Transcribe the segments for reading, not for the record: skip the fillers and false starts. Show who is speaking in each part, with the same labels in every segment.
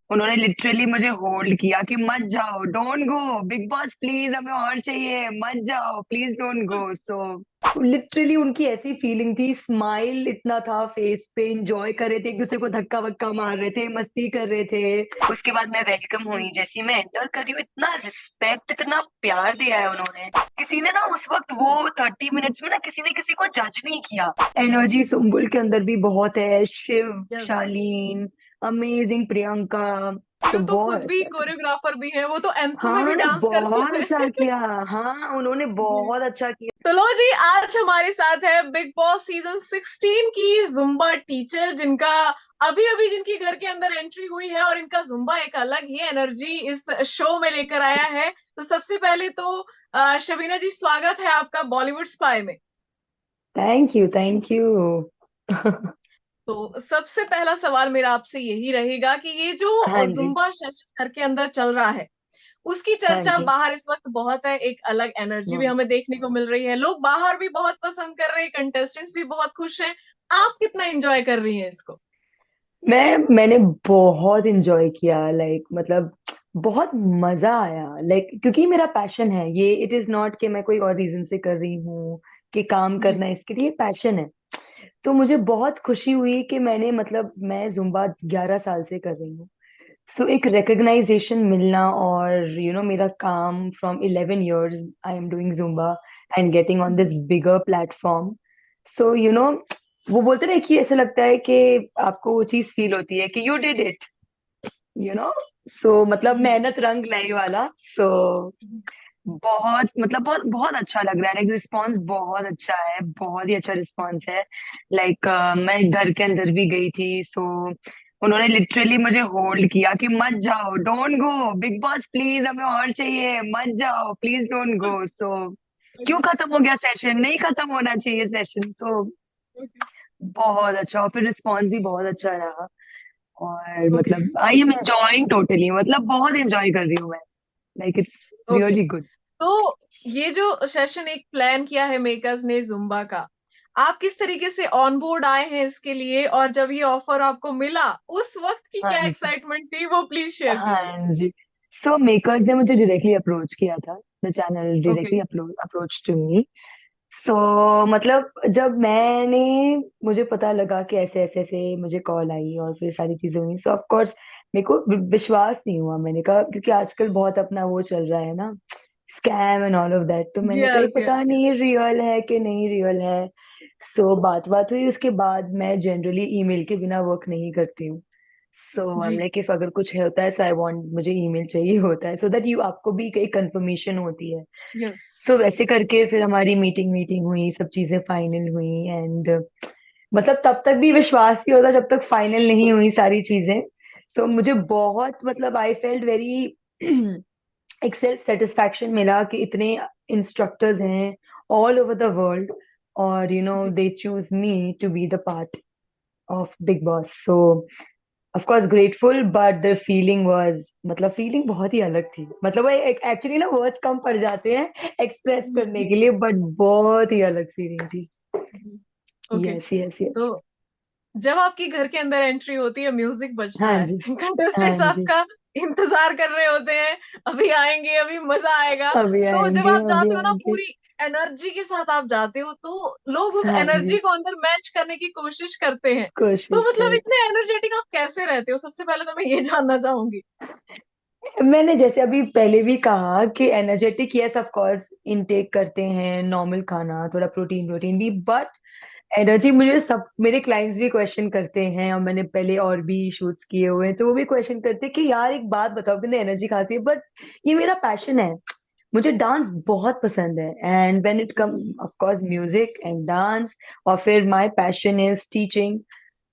Speaker 1: उन्होंने लिटरली मुझे होल्ड किया कि मत जाओ, don't go, big boss please हमें और चाहिए, मत जाओ please, don't go. So literally उनकी ऐसी फीलिंग थी, स्माइल इतना था फेस पे, इंजॉय कर रहे थे, एक दूसरे को धक्का वक्का मार रहे थे, मस्ती कर रहे थे। उसके बाद मैं वेलकम हुई, जैसे ही मैं एंटर कर रही हूँ, इतना रिस्पेक्ट, इतना प्यार दिया है उन्होंने। किसी ने ना उस वक्त वो 30 मिनट्स में ना किसी ने किसी को जज नहीं किया। एनर्जी सुम्बुल के अंदर भी बहुत है, शिव,
Speaker 2: यस।
Speaker 1: शालीन, अमेजिंग, प्रियंका। तो
Speaker 2: शिव तो
Speaker 1: बहुत
Speaker 2: खुद भी
Speaker 1: अच्छा था।
Speaker 2: कोरियोग्राफर भी है, वो तो एंथो
Speaker 1: हाँ
Speaker 2: में भी
Speaker 1: उन्होंने
Speaker 2: डांस करते
Speaker 1: बहुत
Speaker 2: हैं।
Speaker 1: अच्छा किया। हाँ उन्होंने
Speaker 2: जी।
Speaker 1: बहुत अच्छा किया।
Speaker 2: तो लो जी, आज हमारे साथ है बिग बॉस सीजन 16 की जुम्बा टीचर, जिनका अभी अभी जिनकी घर के अंदर एंट्री हुई है, और इनका जुम्बा एक अलग ही एनर्जी इस शो में लेकर आया है। तो सबसे पहले तो शबीना जी, स्वागत है आपका बॉलीवुड स्पाई में।
Speaker 1: Thank you, thank you.
Speaker 2: तो सबसे पहला सवाल मेरा आपसे यही रहेगा कि ये
Speaker 1: हाँ
Speaker 2: जो
Speaker 1: जी।
Speaker 2: जुम्बा सेशन घर के अंदर चल रहा है, उसकी
Speaker 1: हाँ
Speaker 2: चर्चा
Speaker 1: जी।
Speaker 2: बाहर इस वक्त बहुत है, एक अलग एनर्जी भी हमें देखने को मिल रही है, लोग बाहर भी बहुत पसंद कर रहे हैं, कंटेस्टेंट्स भी बहुत खुश हैं। आप कितना एंजॉय कर रही हैं इसको?
Speaker 1: मैंने बहुत इंजॉय किया, लाइक मतलब बहुत मजा आया, लाइक क्योंकि मेरा पैशन है ये, इट इज नॉट कि मैं कोई और रीजन से कर रही हूँ कि काम
Speaker 2: जी।
Speaker 1: करना है, इसके लिए पैशन है। तो मुझे बहुत खुशी हुई कि मैंने मतलब मैं जुम्बा 11 साल से कर रही हूँ। सो एक रिकग्नाइजेशन मिलना, और मेरा काम from 11 years I am doing Zumba and getting on
Speaker 2: जी।
Speaker 1: This bigger platform. सो वो बोलते ना कि ऐसा लगता है कि आपको वो चीज फील होती है कि you did it, you know so मतलब
Speaker 2: जी।
Speaker 1: मेहनत रंग लाई वाला। सो
Speaker 2: जी।
Speaker 1: बहुत मतलब बहुत बहुत अच्छा लग रहा है, लाइक रिस्पॉन्स बहुत अच्छा है, बहुत ही अच्छा रिस्पॉन्स है। लाइक मैं घर के अंदर भी गई थी, सो उन्होंने लिटरली मुझे होल्ड किया कि मत जाओ, don't go, big boss please हमें और चाहिए, मत जाओ प्लीज, डोंट गो। सो क्यों
Speaker 2: ओके।
Speaker 1: खत्म हो गया सेशन, नहीं खत्म होना चाहिए सेशन। So
Speaker 2: okay.
Speaker 1: बहुत अच्छा, और फिर रिस्पॉन्स भी बहुत अच्छा रहा। और
Speaker 2: ओके।
Speaker 1: मतलब आई एम एंजॉइंग टोटली, मतलब बहुत एंजॉय कर रही हूँ मैं, like it's
Speaker 2: okay.
Speaker 1: Really good.
Speaker 2: तो ये जो सेशन एक प्लान किया है मेकर्स ने जुम्बा का, आप किस तरीके से ऑन बोर्ड आए हैं इसके लिए, और जब ये ऑफर आपको मिला उस वक्त की
Speaker 1: हाँ
Speaker 2: क्या
Speaker 1: जी।
Speaker 2: एक्साइटमेंट थी, वो प्लीज शेयर कीजिए।
Speaker 1: हाँ जी। सो मेकर्स ने मुझे डायरेक्टली अप्रोच किया था, the channel
Speaker 2: okay.
Speaker 1: Directly approach to me. So मतलब जब मुझे पता लगा कि ऐसे ऐसे ऐसे मुझे कॉल आई और फिर सारी चीजें हुई, सो ऑफ कोर्स मेरे को विश्वास नहीं हुआ। मैंने कहा क्योंकि आजकल बहुत अपना वो चल रहा है ना, scam and all of that, तो मैंने कहा ये
Speaker 2: यस
Speaker 1: पता
Speaker 2: यस
Speaker 1: नहीं
Speaker 2: यस।
Speaker 1: रियल है कि नहीं रियल है। सो बात बात हुई, उसके बाद मैं जनरली ईमेल के बिना वर्क नहीं करती हूँ। सो आई एम
Speaker 2: जी।
Speaker 1: लाइक इफ अगर कुछ होता है, सो आई वांट, मुझे ईमेल चाहिए होता है, सो दैट यू आपको भी एक कंफर्मेशन होती है।
Speaker 2: यस।
Speaker 1: सो वैसे करके फिर हमारी मीटिंग मीटिंग हुई, सब चीजें फाइनल हुई, एंड मतलब तब तक भी विश्वास नहीं होता जब तक फाइनल नहीं हुई सारी चीजें। सो मुझे बहुत मतलब आई फेल्ट वेरी एक सेल्फ सेटिस्फैक्शन मिला कि इतने इंस्ट्रक्टर्स हैं ऑल ओवर द वर्ल्ड, और
Speaker 2: जी।
Speaker 1: They choose me to be the part of Bigg Boss. So of course grateful, but the feeling was, मतलब फीलिंग बहुत ही अलग थी, मतलब वो एक्चुअली ना वर्ड्स कम पड़ जाते हैं एक्सप्रेस करने के लिए, बट बहुत ही अलग फीलिंग थी।
Speaker 2: ओके।
Speaker 1: Yes yes yes.
Speaker 2: तो जब आपकी घर के अंदर एंट्री होती है, म्यूजिक बजता
Speaker 1: हाँ
Speaker 2: है,
Speaker 1: जी। हाँ
Speaker 2: कंटेस्टेंट्स
Speaker 1: जी।
Speaker 2: आपका इंतजार कर रहे होते हैं, अभी आएंगे, अभी मजा आएगा।
Speaker 1: अभी
Speaker 2: तो जब
Speaker 1: आएंगे,
Speaker 2: आप
Speaker 1: अभी
Speaker 2: जाते हो ना,
Speaker 1: आएंगे।
Speaker 2: पूरी एनर्जी के साथ आप जाते हो, तो लोग उस
Speaker 1: हाँ
Speaker 2: एनर्जी
Speaker 1: जी।
Speaker 2: को अंदर मैच करने की कोशिश करते हैं। तो
Speaker 1: कोशिश
Speaker 2: मतलब
Speaker 1: कर,
Speaker 2: इतने एनर्जेटिक आप कैसे रहते हो? सबसे पहले तो मैं ये जानना चाहूंगी।
Speaker 1: मैंने जैसे अभी पहले भी कहा कि energetic, yes of course intake करते हैं, नॉर्मल खाना, थोड़ा प्रोटीन प्रोटीन भी, बट एनर्जी मुझे सब मेरे क्लाइंट्स भी क्वेश्चन करते हैं, और मैंने पहले और भी शूट्स किए हुए हैं, तो वो भी क्वेश्चन करते हैं कि यार एक बात बताओ, कितने एनर्जी खाती है, बट ये मेरा पैशन है, मुझे डांस बहुत पसंद है, and when it come of course music and dance, और फिर माय पैशन इज टीचिंग।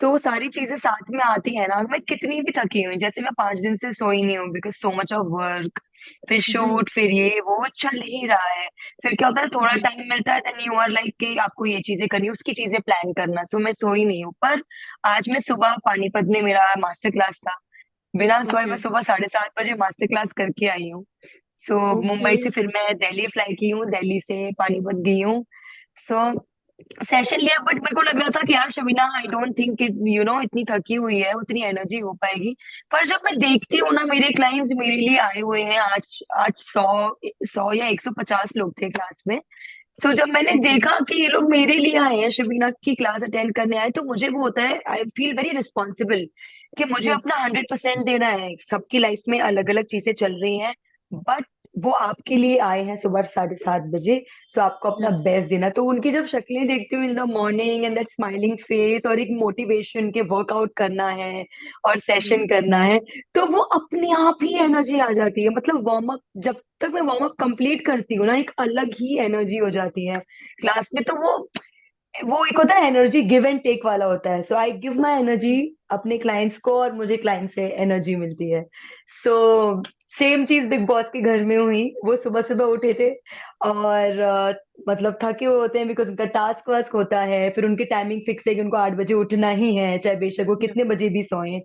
Speaker 1: तो वो सारी चीजें साथ में आती है ना, मैं कितनी भी थकी हुई, जैसे मैं 5 दिन से सोई नहीं हूँ because so much of work, फिर
Speaker 2: जी।
Speaker 1: शूट, फिर ये वो चल ही रहा है। फिर क्या होता है, थोड़ा
Speaker 2: जी।
Speaker 1: टाइम मिलता है, देन यू आर लाइक कि आपको ये चीजें करनी है, उसकी चीजें प्लान करना, सो मैं सोई नहीं हूँ। पर आज मैं सुबह पानीपत में मेरा मास्टर क्लास था, बिना सोए
Speaker 2: ओके।
Speaker 1: मैं सुबह 7:30 बजे मास्टर क्लास करके आई हूँ। So
Speaker 2: okay.
Speaker 1: मुंबई से फिर मैं दिल्ली फ्लाई की हूँ, दिल्ली से पानीपत गई हूँ। सो सेशन लिया, बट मेरे को लग रहा था कि यार शबीना, आई डोंट थिंक इतनी थकी हुई है, उतनी एनर्जी हो पाएगी। पर जब मैं देखती हूँ ना, मेरे क्लाइंट्स मेरे लिए आए हुए हैं, आज आज 100 या 150 लोग थे क्लास में। सो जब मैंने
Speaker 2: ओके।
Speaker 1: देखा कि ये लोग मेरे लिए आए हैं, शबीना की क्लास अटेंड करने आए, तो मुझे वो होता है, आई फील वेरी रिस्पॉन्सिबल कि मुझे
Speaker 2: यस।
Speaker 1: अपना 100% देना है। सबकी लाइफ में अलग अलग चीजें चल रही हैं, बट वो आपके लिए आए हैं सुबह 7:30 बजे। सो आपको अपना
Speaker 2: यस।
Speaker 1: बेस्ट देना। तो उनकी जब शक्लें देखती हूँ in the morning, and that smiling face, और एक मोटिवेशन के वर्कआउट करना है और सेशन
Speaker 2: यस।
Speaker 1: करना है, तो वो अपने आप ही एनर्जी आ जाती है। मतलब वार्म अप, जब तक मैं वार्म अप कंप्लीट करती हूँ ना, एक अलग ही एनर्जी हो जाती है क्लास में। तो वो एक होता है एनर्जी गिव एंड टेक वाला होता है। सो आई गिव माई एनर्जी अपने क्लाइंट्स को, और मुझे क्लाइंट से एनर्जी मिलती है। सो सेम चीज बिग बॉस के घर में हुई। वो सुबह सुबह उठे थे, और मतलब थके हुए होते हैं, बिकॉज उनका टास्क वास्क होता है, फिर उनकी टाइमिंग फिक्स है कि उनको 8 बजे उठना ही है, चाहे बेशक वो
Speaker 2: यस।
Speaker 1: कितने बजे भी सोए।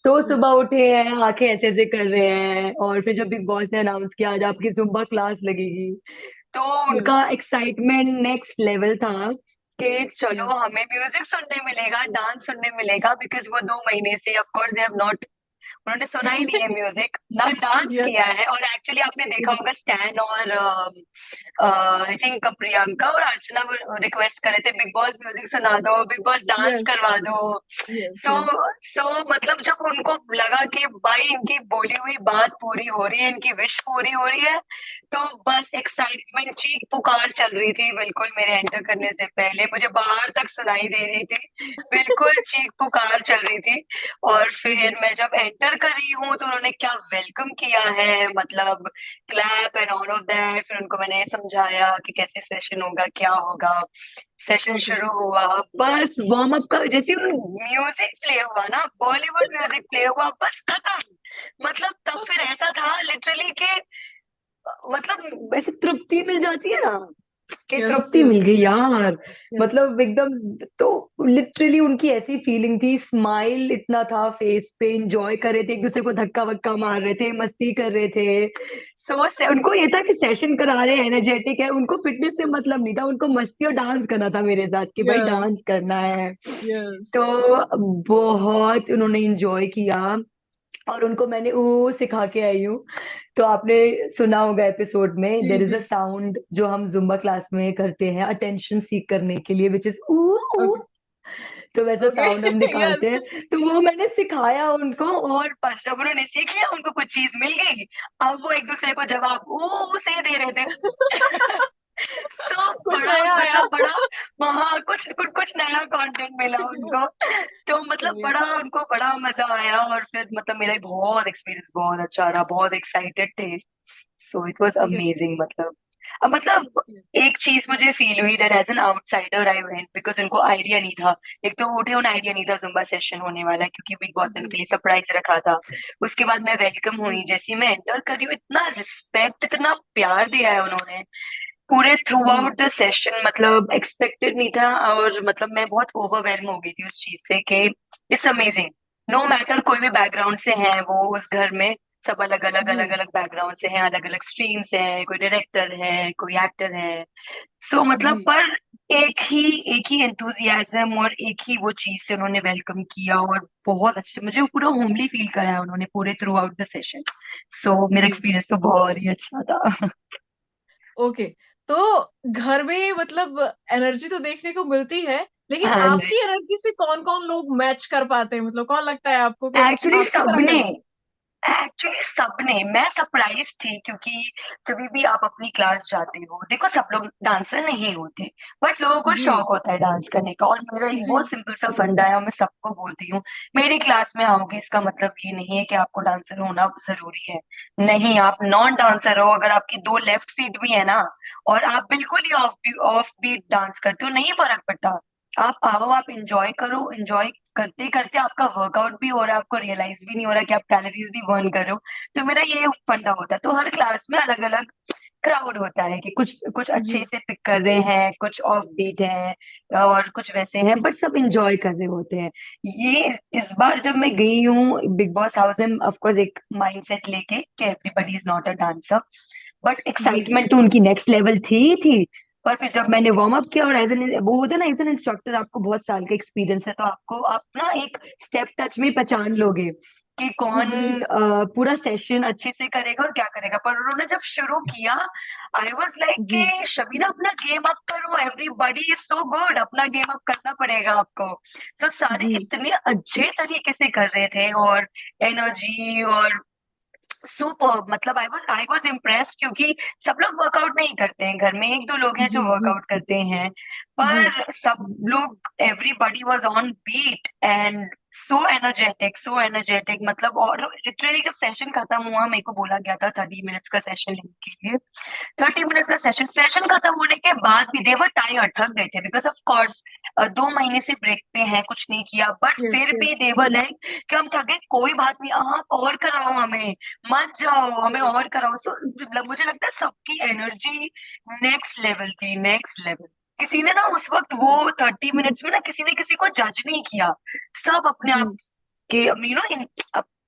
Speaker 1: तो
Speaker 2: यस।
Speaker 1: सुबह उठे हैं, आंखें ऐसे ऐसे कर रहे हैं, और फिर जब बिग बॉस ने अनाउंस किया आज आपकी जुम्बा क्लास लगेगी, तो
Speaker 2: यस।
Speaker 1: उनका एक्साइटमेंट नेक्स्ट लेवल था कि चलो
Speaker 2: यस।
Speaker 1: हमें म्यूजिक सुनने मिलेगा, डांस सुनने मिलेगा, बिकॉज वो 2 महीने से of course they have not, उन्होंने सुना ही नहीं है म्यूजिक, ना डांस
Speaker 2: यस।
Speaker 1: किया है। और एक्चुअली आपने देखा होगा स्टैन और आई थिंक प्रियंका और अर्चना रिक्वेस्ट करे थे, बिग बॉस म्यूजिक सुना दो, बिग बॉस डांस
Speaker 2: यस।
Speaker 1: करवा दो।
Speaker 2: यस।
Speaker 1: सो सो मतलब जब उनको लगा कि भाई इनकी बोली हुई बात पूरी हो रही है, इनकी विश पूरी हो रही है, तो बस एक्साइटमेंट, चीख पुकार चल रही थी। बिल्कुल मेरे एंटर करने से पहले मुझे बाहर तक सुनाई दे रही थी, बिल्कुल चीख पुकार चल रही थी। और फिर मैं जब एंटर कर रही हूँ, तो उन्होंने क्या वेलकम किया है, मतलब clap and all of that. फिर उनको मैंने समझाया कि कैसे सेशन होगा, क्या होगा। Session
Speaker 2: okay.
Speaker 1: शुरू हुआ, बस वार्म अप का जैसे म्यूजिक प्ले हुआ ना, बॉलीवुड म्यूजिक प्ले हुआ, बस खत्म। मतलब तब फिर ऐसा था लिटरली कि मतलब ऐसे तृप्ति मिल जाती है ना, कि
Speaker 2: यस।
Speaker 1: तृप्ति
Speaker 2: यस।
Speaker 1: मिल गई यार।
Speaker 2: यस।
Speaker 1: मतलब एकदम। तो लिटरली उनकी ऐसी फीलिंग थी, स्माइल इतना था फेस पे, एंजॉय कर रहे थे, एक दूसरे को धक्का वक्का मार रहे थे, मस्ती कर रहे थे। सो से उनको ये था कि सेशन करा रहे हैं, एनर्जेटिक है, उनको फिटनेस से मतलब नहीं था, उनको मस्ती और डांस करना था मेरे साथ, कि भाई
Speaker 2: यस।
Speaker 1: डांस करना है।
Speaker 2: यस।
Speaker 1: तो बहुत उन्होंने एंजॉय किया, और उनको मैंने वो सिखा के आई हूँ। तो आपने सुना होगा एपिसोड में,
Speaker 2: जी
Speaker 1: there is
Speaker 2: ji.
Speaker 1: A sound जो हम जुम्बा क्लास में करते हैं अटेंशन सीख करने के लिए, विच इज ऊ।
Speaker 2: ओके।
Speaker 1: तो वैसा
Speaker 2: ओके।
Speaker 1: साउंड हम निकालते
Speaker 2: यस।
Speaker 1: हैं। तो वो मैंने सिखाया उनको, और बस जब उन्होंने सीख लिया, उनको कुछ चीज मिल गई, अब वो एक दूसरे को जवाब ऊ से दे रहे थे। तो
Speaker 2: कुछ
Speaker 1: बड़ा
Speaker 2: नया आया।
Speaker 1: मतलब बड़ा, वहाँ कुछ कुछ कुछ नया कंटेंट मिला उनको। तो मतलब
Speaker 2: चलिए।
Speaker 1: बड़ा उनको बड़ा मजा आया, और फिर मतलब मेरा बहुत एक्सपीरियंस बहुत अच्छा रहा, बहुत एक्साइटेड थे। So it was
Speaker 2: okay.
Speaker 1: Amazing. मतलब अब मतलब एक चीज मुझे फील हुई, that as an outsider I went, because उनको आइडिया नहीं था। एक तो वो उठे, उन्हें आइडिया नहीं था जुम्बा सेशन होने वाला है, क्योंकि बिग बॉस ने
Speaker 2: जी।
Speaker 1: उनके लिए सरप्राइज रखा था। उसके बाद मैं वेलकम
Speaker 2: जी।
Speaker 1: हुई, जैसे ही मैं एंटर कर रही हूँ, इतना रिस्पेक्ट, इतना प्यार दिया है उन्होंने पूरे थ्रू
Speaker 2: जी।
Speaker 1: Out the session. मतलब एक्सपेक्टेड नहीं था, और मतलब मैं बहुत ओवरवेलम हो गई थी उस चीज से कि इट्स अमेजिंग। नो मैटर कोई भी बैकग्राउंड से है वो उस घर में, सब अलग अलग
Speaker 2: जी।
Speaker 1: अलग अलग बैकग्राउंड से हैं, अलग अलग स्ट्रीम से है, कोई डायरेक्टर है, कोई एक्टर है। सो मतलब
Speaker 2: जी।
Speaker 1: पर एक ही एक ही एंथुजियाज्म और एक ही वो चीज से उन्होंने वेलकम किया, और बहुत अच्छे, मुझे पूरा होमली फील कराया उन्होंने पूरे थ्रू आउट द सेशन। सो मेरा
Speaker 2: जी।
Speaker 1: एक्सपीरियंस तो बहुत ही अच्छा था।
Speaker 2: ओके। तो घर में मतलब एनर्जी तो देखने को मिलती है, लेकिन
Speaker 1: हाँ जी।
Speaker 2: आपकी एनर्जी से कौन कौन लोग मैच कर पाते हैं? मतलब कौन लगता है आपको कि
Speaker 1: एक्चुअली
Speaker 2: आपकी तरह
Speaker 1: सबने,
Speaker 2: करते
Speaker 1: एक्चुअली सबने, मैं सरप्राइज थी, क्योंकि जब भी आप अपनी क्लास जाते हो, देखो सब लोग डांसर नहीं होते, बट लोगों को
Speaker 2: हैं? जी।
Speaker 1: शौक होता है डांस करने का। और मेरा एक
Speaker 2: जी।
Speaker 1: बहुत सिंपल सा फंडा है, और मैं सबको बोलती हूँ, मेरी क्लास में आओगे इसका मतलब ये नहीं है कि आपको डांसर होना जरूरी है। नहीं, आप नॉन डांसर हो, अगर आपकी दो लेफ्ट फीट भी है ना, और आप बिल्कुल ही ऑफ बीट डांस करते हो, नहीं फर्क पड़ता। आप आओ, आप इंजॉय करो, इंजॉय करते करते आपका वर्कआउट भी हो रहा है, आपको रियलाइज भी नहीं हो रहा कि आप कैलोरीज भी बर्न कर रहे हो। तो मेरा ये फंडा होता है। तो हर क्लास में अलग अलग क्राउड होता है, कि कुछ कुछ
Speaker 2: जी।
Speaker 1: अच्छे से पिक कर रहे हैं, कुछ ऑफ बीट है, और कुछ वैसे हैं, बट सब इंजॉय कर रहे होते हैं। ये इस बार जब मैं गई हूँ बिग बॉस हाउस में, ऑफ कोर्स एक माइंडसेट लेके कि everybody is not a dancer, but
Speaker 2: जी।
Speaker 1: एक्साइटमेंट तो उनकी नेक्स्ट लेवल थी। पर फिर जब मैंने वार्म अप किया और एज एन वो होता है ना, एज एन इंस्ट्रक्टर आपको बहुत साल का एक्सपीरियंस है, तो आपको आप ना एक स्टेप टच में पहचान लोगे कि कौन
Speaker 2: जी
Speaker 1: पूरा सेशन अच्छे से करेगा और क्या करेगा। पर उन्होंने जब शुरू किया, आई वाज लाइक
Speaker 2: जी
Speaker 1: कि शबीना अपना गेम अप करो, एवरीबॉडी इज सो गुड, अपना गेम अप करना पड़ेगा आपको। सो सारे
Speaker 2: जी
Speaker 1: इतने अच्छे तरीके से कर रहे थे, और एनर्जी और सुपर, मतलब आई वाज इम्प्रेस्ड, क्योंकि सब लोग वर्कआउट नहीं करते हैं, घर में एक दो लोग हैं जो
Speaker 2: जी जी
Speaker 1: वर्कआउट करते हैं,
Speaker 2: जी
Speaker 1: पर सब लोग, everybody was on beat and so energetic, मतलब। और लिटरली जब सेशन खत्म हुआ, मेरे को बोला गया था 30 मिनट्स का सेशन लेने के लिए, 30 मिनट्स का सेशन सेशन खत्म होने के बाद भी देवर टायर्ड, थक गए थे, बिकॉज ऑफ कोर्स 2 महीने से ब्रेक पे हैं, कुछ नहीं किया, बट
Speaker 2: यस
Speaker 1: फिर
Speaker 2: यस
Speaker 1: भी देवर लाइक कि हम थके, कोई बात नहीं, आप और कराओ हमें, मत जाओ, हमें और कराओ। सो मतलब मुझे लगता है सबकी एनर्जी नेक्स्ट लेवल थी, नेक्स्ट लेवल। किसी ने ना उस वक्त वो 30 मिनट्स में ना किसी ने किसी को जज नहीं किया, सब अपने
Speaker 2: जी
Speaker 1: आप के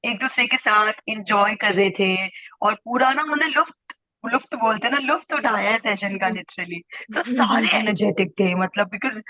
Speaker 1: एक दूसरे के साथ इंजॉय कर रहे थे, और पूरा ना उन्होंने लुफ्त लुफ्त बोलते हैं ना, लुफ्त उठाया है सेशन का
Speaker 2: जी
Speaker 1: लिटरली। सो
Speaker 2: जी जी
Speaker 1: सारे
Speaker 2: जी
Speaker 1: एनर्जेटिक थे, मतलब बिकॉज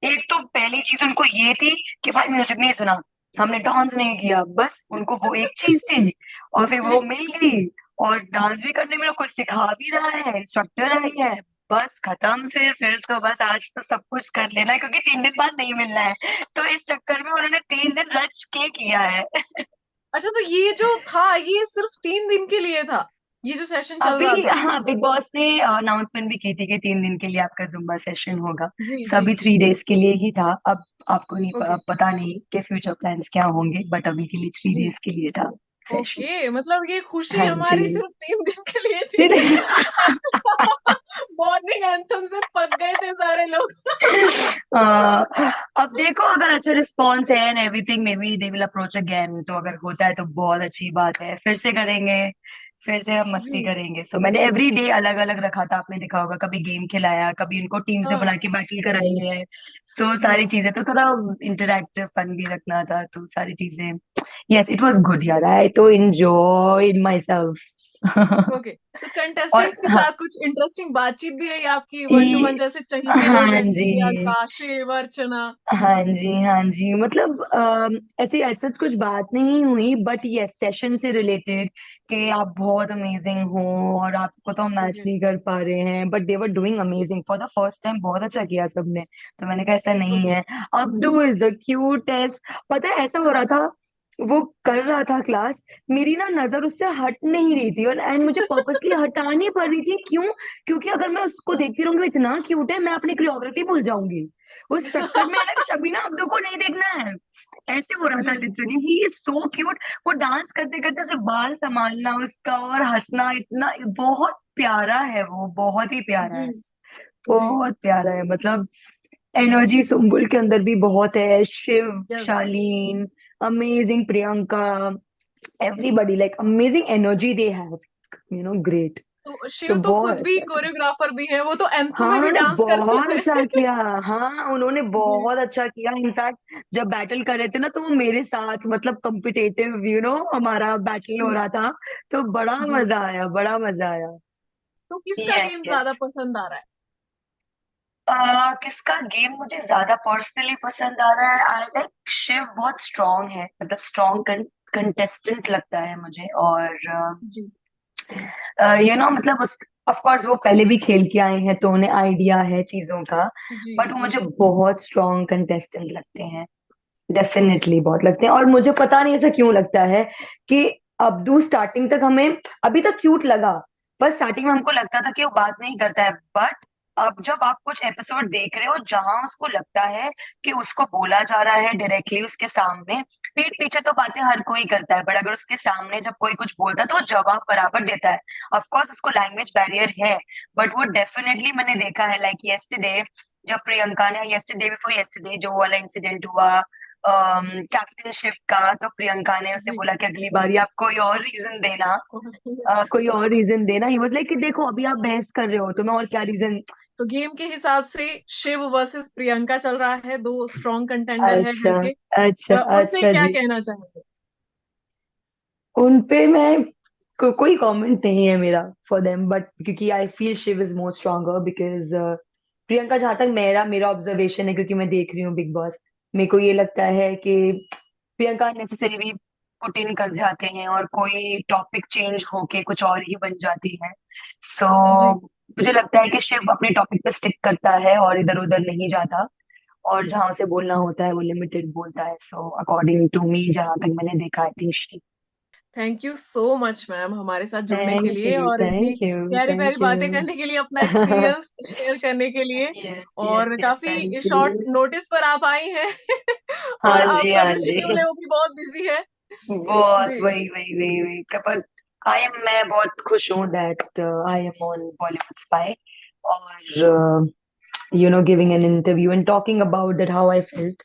Speaker 1: एक तो पहली चीज उनको ये थी कि भाई म्यूजिक नहीं सुना, हमने डांस नहीं किया, बस उनको वो एक चीज थी, और फिर वो
Speaker 2: जी
Speaker 1: मिल गई, और डांस भी करने में कोई सिखा भी रहा है, इंस्ट्रक्टर है ही है, बस खत्म। फिर तो बस आज तो सब कुछ कर लेना है, क्योंकि 3 दिन बाद नहीं मिलना है, तो इस चक्कर में उन्होंने 3 दिन रच के किया है।
Speaker 2: अच्छा, तो ये जो था ये सिर्फ 3 दिन के लिए था, ये जो सेशन चल
Speaker 1: अभी
Speaker 2: रहा था?
Speaker 1: हाँ, बिग बॉस ने अनाउंसमेंट भी की थी कि 3 दिन के लिए आपका जुम्बा सेशन होगा।
Speaker 2: जी जी
Speaker 1: सभी 3 डेज के लिए ही था। अब आपको नहीं
Speaker 2: ओके
Speaker 1: पता नहीं कि फ्यूचर प्लान्स क्या होंगे, बट अभी के लिए थ्री
Speaker 2: जी
Speaker 1: डेज के लिए था सेशन।
Speaker 2: ओके, मतलब ये खुशी
Speaker 1: हाँ जी।
Speaker 2: हमारी सिर्फ 3 दिन के लिए थी। मॉर्निंग एंथम से पक गए थे सारे लोग।
Speaker 1: अ, अब देखो, अगर अच्छा रिस्पॉन्स है and everything, may be they will approach again, तो अगर होता है तो बहुत अच्छी बात है, फिर से करेंगे, फिर से हम मस्ती
Speaker 2: जी
Speaker 1: करेंगे। सो मैंने एवरी डे अलग अलग रखा था, आपने देखा होगा, कभी गेम खिलाया, कभी इनको टीम से
Speaker 2: हाँ
Speaker 1: बना के बैटल कराई है। सो
Speaker 2: जी
Speaker 1: सारी चीजें तो थोड़ा इंटरैक्टिव फन भी रखना था, तो सारी चीजें, यस इट वाज गुड यार, आई तो एंजॉयड माई सेल्फ।
Speaker 2: ओके। तो
Speaker 1: और
Speaker 2: कंटेस्टेंट्स के
Speaker 1: हाँ,
Speaker 2: साथ कुछ इंटरेस्टिंग बातचीत भी रही आपकी, वन टू वन,
Speaker 1: ई-
Speaker 2: जैसे चहीते लोग
Speaker 1: हाँ
Speaker 2: एंट्री किया,
Speaker 1: जी,
Speaker 2: काशिफ अर्चना?
Speaker 1: हाँ जी, हाँ जी, मतलब ऐसी ऐसा कुछ बात नहीं हुई, बट ये सेशन से रिलेटेड कि आप बहुत अमेजिंग हो, और आपको तो हम मैच
Speaker 2: ओके
Speaker 1: नहीं कर पा रहे हैं, but they were doing amazing for the first time, बहुत अच्छा किया सबने। तो मैंने कहा ऐसा नहीं
Speaker 2: ओके
Speaker 1: है, अब्दू इज द क्यूटेस्ट। पता है ऐसा हो रहा था, वो कर रहा था क्लास, मेरी ना नजर उससे हट नहीं रही थी, और एंड मुझे पर्पसली हटानी पड़ रही थी, क्यों? क्योंकि अगर मैं उसको देखती रहूंगी, वो इतना क्यूट है, मैं अपनी कोरियोग्राफी भूल जाऊंगी, उस चक्कर में अलग शबीना अब्दू को नहीं देखना है। ऐसे हो रहा था
Speaker 2: जी
Speaker 1: literally, he is so cute. वो डांस करते करते उसे बाल संभालना उसका और हंसना, इतना बहुत प्यारा है, वो बहुत ही प्यारा
Speaker 2: जी
Speaker 1: है,
Speaker 2: जी
Speaker 1: बहुत प्यारा है, मतलब। एनर्जी सुम्बुल के अंदर भी बहुत है, Shiv,
Speaker 2: yes.
Speaker 1: Shalin, amazing Priyanka, everybody like amazing energy they have, great.
Speaker 2: तो
Speaker 1: सो
Speaker 2: शिव तो खुद
Speaker 1: बहुत
Speaker 2: भी
Speaker 1: अच्छा।
Speaker 2: कोरियोग्राफर भी है, वो तो एंथो
Speaker 1: हाँ,
Speaker 2: में भी
Speaker 1: उन्होंने
Speaker 2: डांस करते
Speaker 1: बहुत
Speaker 2: हैं।
Speaker 1: अच्छा किया। हाँ, उन्होंने
Speaker 2: जी
Speaker 1: बहुत अच्छा किया, इनफैक्ट जब बैटल कर रहे थे ना, तो वो मेरे साथ, मतलब कॉम्पिटेटिव, हमारा बैटल हो
Speaker 2: जी
Speaker 1: रहा था, तो बड़ा
Speaker 2: जी।
Speaker 1: मजा आया, बड़ा मजा आया।
Speaker 2: तो किसका
Speaker 1: यस,
Speaker 2: गेम
Speaker 1: यस।
Speaker 2: ज्यादा पसंद आ रहा है?
Speaker 1: किसका गेम मुझे ज्यादा पर्सनली पसंद आ रहा है? आई लाइक शिव, बहुत स्ट्रांग है, मतलब स्ट्रांग कंटेस्टेंट लगता है मुझे, और
Speaker 2: जी
Speaker 1: मतलब उस ऑफ कोर्स वो पहले भी खेल के आए हैं, तो उन्हें आइडिया है चीजों का,
Speaker 2: जी
Speaker 1: बट वो
Speaker 2: जी
Speaker 1: मुझे बहुत स्ट्रांग कंटेस्टेंट लगते हैं, डेफिनेटली बहुत लगते हैं। और मुझे पता नहीं ऐसा क्यों लगता है कि अब्दू स्टार्टिंग तक हमें, अभी तक क्यूट लगा, पर स्टार्टिंग में हमको लगता था कि वो बात नहीं करता है, बट अब जब आप कुछ एपिसोड देख रहे हो जहां उसको लगता है कि उसको बोला जा रहा है डायरेक्टली उसके सामने, पीठ पीछे तो बातें हर कोई करता है, बट अगर उसके सामने जब कोई कुछ बोलता है तो वो जवाब बराबर देता है। ऑफ कोर्स उसको लैंग्वेज बैरियर है, बट वो डेफिनेटली, मैंने देखा है, लाइक यस्टरडे, जब प्रियंका ने, यस्टरडे बिफोर यस्टरडे जो वाला इंसिडेंट हुआ कैप्टनशिप का, तो प्रियंका ने उसे
Speaker 2: जी।
Speaker 1: बोला कि अगली बारी आप कोई और रीजन देना, कोई और रीजन देना। ही वाज लाइक कि देखो अभी आप बहस कर रहे हो, तो मैं और क्या रीजन।
Speaker 2: तो गेम के हिसाब से शिव वर्सेस प्रियंका चल रहा है, दो स्ट्रॉन्ग कंटेंडर है घर
Speaker 1: अच्छा,
Speaker 2: के।
Speaker 1: अच्छा,
Speaker 2: उन पे
Speaker 1: अच्छा
Speaker 2: क्या
Speaker 1: जी।
Speaker 2: कहना चाहेंगे?
Speaker 1: उन पे मैं कोई कमेंट नहीं है मेरा फॉर देम, बट क्योंकि I feel Shiv is more stronger, because Priyanka, जहां तक मेरा मेरा ऑब्जर्वेशन है, क्योंकि मैं देख रही हूँ बिग बॉस, मेरे को ये लगता है कि प्रियंका नेसेसरी पुट इन कर जाते हैं और कोई टॉपिक चेंज होके कुछ और ही बन जाती है। सो
Speaker 2: जी।
Speaker 1: मुझे लगता है कि शिव अपने टॉपिक पे स्टिक करता है और इधर उधर नहीं जाता, और जहां उसे बोलना होता है वो लिमिटेड बोलता है। सो अकॉर्डिंग टू मी, जहां तक मैंने देखा, I think Shiv.
Speaker 2: Thank you so much ma'am हमारे साथ जुड़ने के
Speaker 1: थैंक
Speaker 2: लिए
Speaker 1: यू,
Speaker 2: और इतनी
Speaker 1: थैंक यू,
Speaker 2: प्यारी प्यारी
Speaker 1: थैंक
Speaker 2: बातें
Speaker 1: यू।
Speaker 2: करने के लिए, अपना एक्सपीरियंस शेयर करने के लिए।
Speaker 1: यस, यस,
Speaker 2: और
Speaker 1: यस,
Speaker 2: काफी
Speaker 1: थैंक
Speaker 2: शॉर्ट
Speaker 1: यू।
Speaker 2: नोटिस पर आप आई हैं और
Speaker 1: हाँ जी,
Speaker 2: आपका
Speaker 1: हाँ
Speaker 2: जो
Speaker 1: जी।
Speaker 2: शेड्यूल है वो भी बहुत बिजी है।
Speaker 1: बहुत,
Speaker 2: जी।
Speaker 1: वही वही वही वही, पर मैं बहुत खुश हूँ that I am on Bollywood spy, और giving an interview and talking about that how I felt.